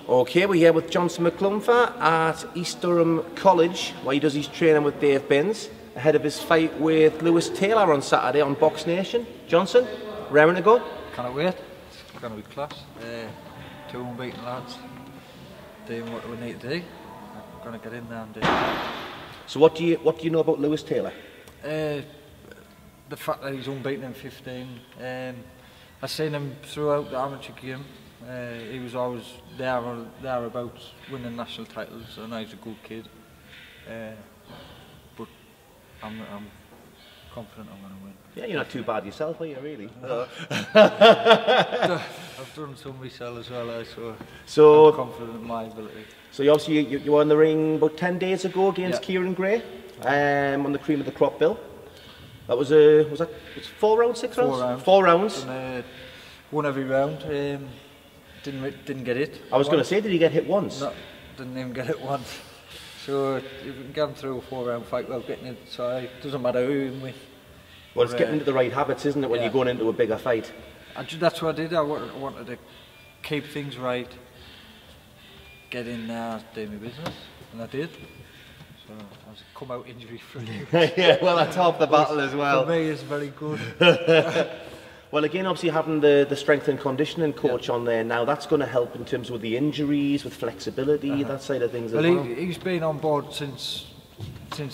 Okay, we're here with Jonson McClumpha at East Durham College, where he does his training with Dave Binns, ahead of his fight with Lewis Taylor on Saturday on Box Nation. Jonson, raring to go? Cannot wait. It's going to be class. Two unbeaten lads doing what we need to do. We're going to get in there and do it. So what do you know about Lewis Taylor? The fact that he's unbeaten in 15. I've seen him throughout the amateur game. He was always thereabouts winning national titles, and he's a good kid. But I'm confident I'm going to win. Yeah, you're not too bad yourself, are you, really? I've done some myself as well, so I'm confident in my ability. So you were in the ring about 10 days ago against Kieran Gray on the cream of the crop bill. That was was that 4 rounds, 6 rounds? 4 rounds. And, won every round. Didn't get hit. I was going to say, did he get hit once? No, didn't even get hit once. So if we can get him through a 4-round fight without getting it, so it doesn't matter who you're in with. Well, it's getting into the right habits, isn't it, when you're going into a bigger fight? That's what I did. I wanted to keep things right, get in there, do my business, and I did. So I was come out injury free. Yeah, well, that's half the battle as well. For me, it's very good. Well, again, obviously having the strength and conditioning coach on there now, that's going to help in terms with the injuries, with flexibility, that side of things as well. He's been on board since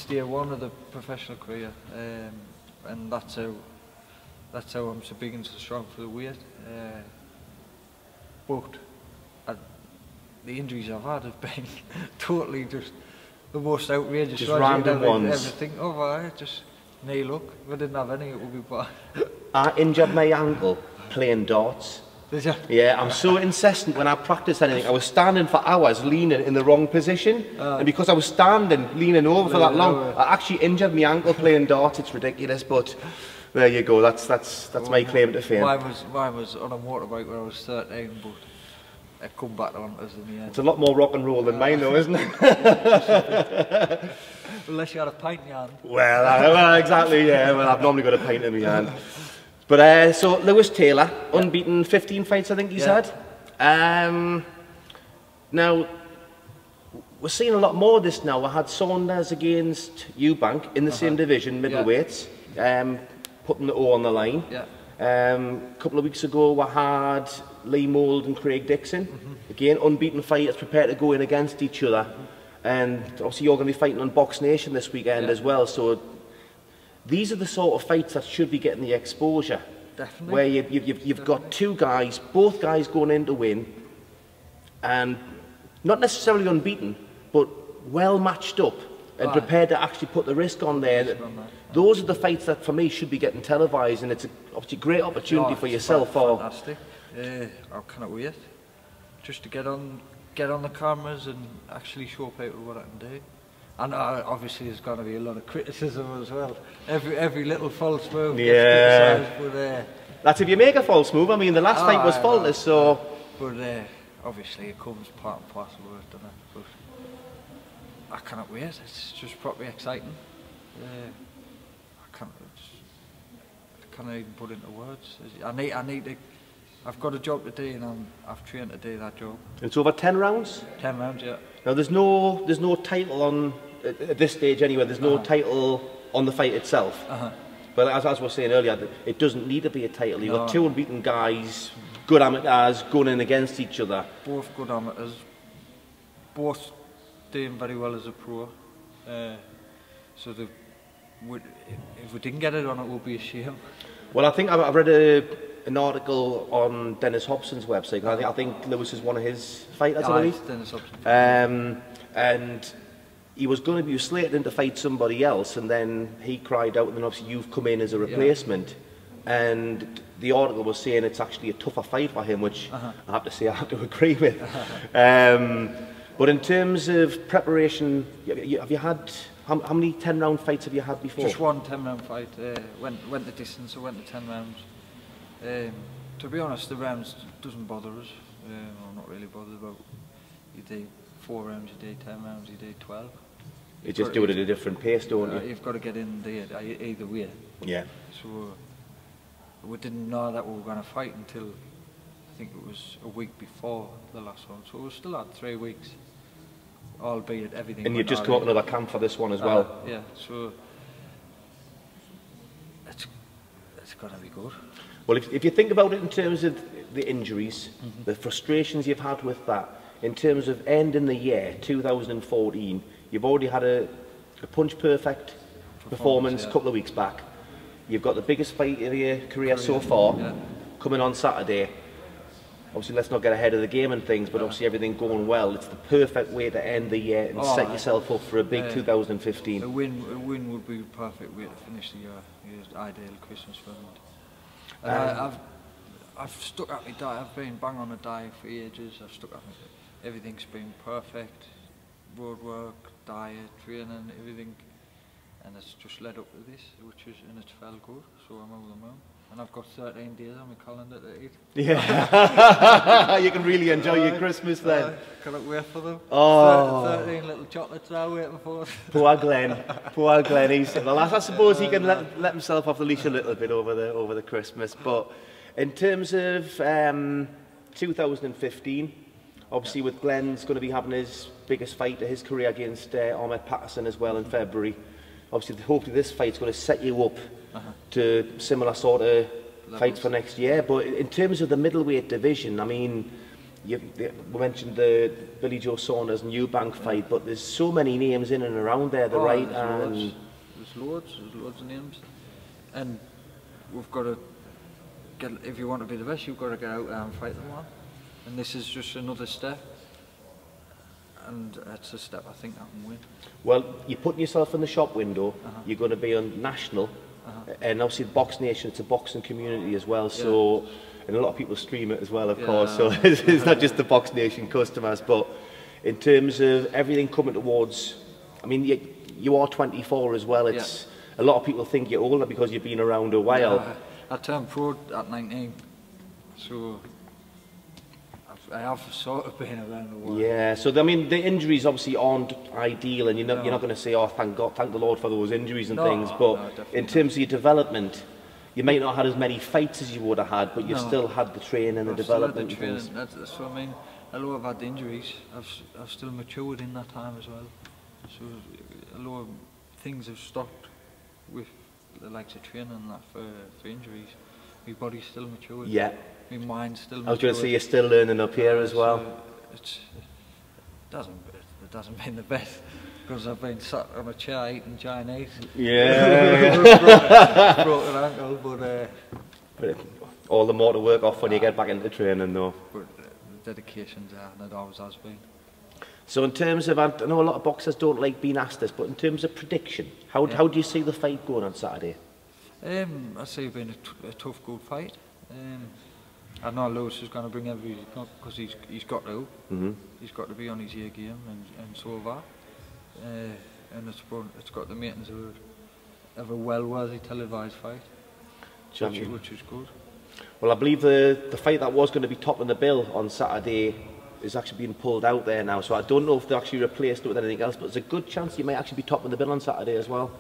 day one of the professional career, and that's how I'm so big and so strong for the weight. But the injuries I've had have been totally just the most outrageous. Just random ones. Everything. Just knee look. If I didn't have any, it would be bad. I injured my ankle playing darts. Did you? Yeah, I'm so incessant when I practice anything. I was standing for hours leaning in the wrong position, and because I was standing leaning over for that long, I actually injured my ankle playing darts. It's ridiculous, but there you go. That's my claim to fame. Mine was on a motorbike when I was 13, but I come back on us in the end. It's a lot more rock and roll than mine, though, isn't it? Unless you had a pint in your hand. Well, exactly, yeah. Well, I've normally got a pint in my hand. But so Lewis Taylor, unbeaten 15 fights, I think he's had. Now we're seeing a lot more of this now. I had Saunders against Eubank in the same division, middleweights, putting the O on the line. A couple of weeks ago, we had Lee Mould and Craig Dixon. Again, unbeaten fighters prepared to go in against each other. And obviously you're going to be fighting on Box Nation this weekend as well. So these are the sort of fights that should be getting the exposure. Definitely. Where you've got two guys, both guys going in to win, and not necessarily unbeaten, but well matched up and prepared to actually put the risk on there. Those are the fights that, for me, should be getting televised, and it's obviously a great opportunity for yourself. Fantastic. I cannot wait just to get on the cameras and actually show people what I can do. And obviously there's going to be a lot of criticism as well. Every little false move gets criticised, but that's if you make a false move. I mean, the last fight was faultless, so. But obviously it comes part and parcel of it, doesn't it? But I cannot wait. It's just properly exciting. I can't even put into words. I need to. I've got a job to do, and I've trained to do that job. It's over 10 rounds? 10 rounds, yeah. Now there's no title on, at this stage anyway, there's no title on the fight itself. But as we were saying earlier, it doesn't need to be a title. You've got two unbeaten guys, good amateurs, going in against each other. Both good amateurs, both doing very well as a pro. So if we didn't get it on, it would be a shame. Well, I think I've read an article on Dennis Hobson's website. I think Lewis is one of his fighters, I believe. Dennis Hobson. And he was going to be slated in to fight somebody else, and then he cried out, and then obviously you've come in as a replacement. And the article was saying it's actually a tougher fight for him, which I have to say I have to agree with. But in terms of preparation, have you had, how many 10-round fights have you had before? Just one 10-round fight. Went the distance, I went to 10 rounds. To be honest, the rounds doesn't bother us. I'm not really bothered about. You do 4 rounds, you do 10 rounds, you do 12. You just do it at a different pace, don't you? You've got to get in there either way. Yeah. So we didn't know that we were going to fight until I think it was a week before the last one, so we still had 3 weeks, albeit everything. And you've just come up another camp for this one as well. Yeah, so it's going to be good. Well, if you think about it in terms of the injuries, the frustrations you've had with that, in terms of ending the year 2014, you've already had a punch-perfect performance a couple of weeks back. You've got the biggest fight of your career so far, coming on Saturday. Obviously, let's not get ahead of the game and things, but obviously everything going well. It's the perfect way to end the year and set yourself up for a big 2015. A win would be the perfect way to finish the year. Your ideal Christmas run. And I've stuck at my diet. I've been bang on a diet for ages. I've stuck at my, everything's been perfect. Road work, diet, training, everything. And it's just led up to this, which is, and it's felt good, so I'm over the moon. And I've got 13 days on my calendar to eat. Yeah. You can really enjoy your Christmas then. Cannot wait for them. Oh. 13 little chocolates now waiting for us. Poor Glenn. Poor Glenn. Well, I suppose he can let himself off the leash a little bit over the Christmas. But in terms of 2015, obviously with Glenn's going to be having his biggest fight of his career against Ahmed Patterson as well in February. Obviously, hopefully this fight's going to set you up to similar sort of fights for next year. But in terms of the middleweight division, I mean, we mentioned the Billy Joe Saunders and Eubank fight, but there's so many names in and around there, right? There's loads of names. And we've got to get, if you want to be the best, you've got to get out there and fight them all. And this is just another step. And it's a step I think I can win. Well, you're putting yourself in the shop window, you're going to be on national, and obviously Box Nation, it's a boxing community as well, so, and a lot of people stream it as well, of course, so it's not just the Box Nation customers, but in terms of everything coming towards, I mean, you are 24 as well, it's, a lot of people think you're older because you've been around a while. I turned pro at 19, so I have sort of been around the world. Yeah, so I mean the injuries obviously aren't ideal, and you're not going to say, oh, thank God, thank the Lord for those injuries and things. But in terms of your development, you might not have had as many fights as you would have had, but you've still had the training and the development. Still had the training. That's what I mean. Although I've had injuries, I've still matured in that time as well. So although things have stopped with the likes of training and that for injuries, my body's still matured. Yeah. My mind's still matured. I was going to say you're still learning up here as well. It doesn't mean the best, because I've been sat on a chair eating Chinese. Yeah. broken ankle, but all the more to work off when you get back into training though. But the dedication's there, and it always has been. So in terms of, I know a lot of boxers don't like being asked this, but in terms of prediction, how do you see the fight going on Saturday? I see it being a tough, good fight. I know Lewis is going to bring everything up because he's got to. He's got to be on his A game, and so have I. And it's got the makings of a well-worthy televised fight, which is good. Well, I believe the fight that was going to be topping the bill on Saturday is actually being pulled out there now, so I don't know if they actually replaced it with anything else, but there's a good chance you might actually be topping the bill on Saturday as well.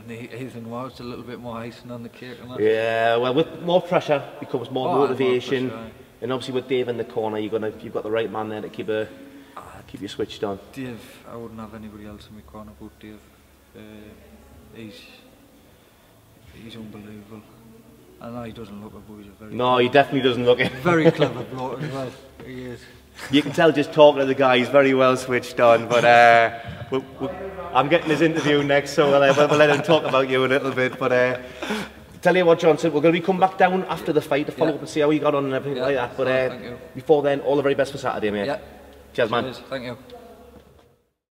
Anything more, it's a little bit more icing on the cake. Yeah, well, with more pressure becomes more motivation, more pressure, and obviously with Dave in the corner, you've got the right man there to keep you switched on. Dave, I wouldn't have anybody else in my corner but Dave. He's unbelievable. I know he doesn't look it, but he's a very... No, he definitely doesn't look it. Very clever bloke as well. He is. You can tell just talking to the guy, he's very well switched on, but I'm getting his interview next, so we'll let him talk about you a little bit. But tell you what, Jonson, we're going to come back down after the fight to follow up and see how he got on and everything like that. But before then, all the very best for Saturday, mate. Yeah. Cheers, man. Thank you.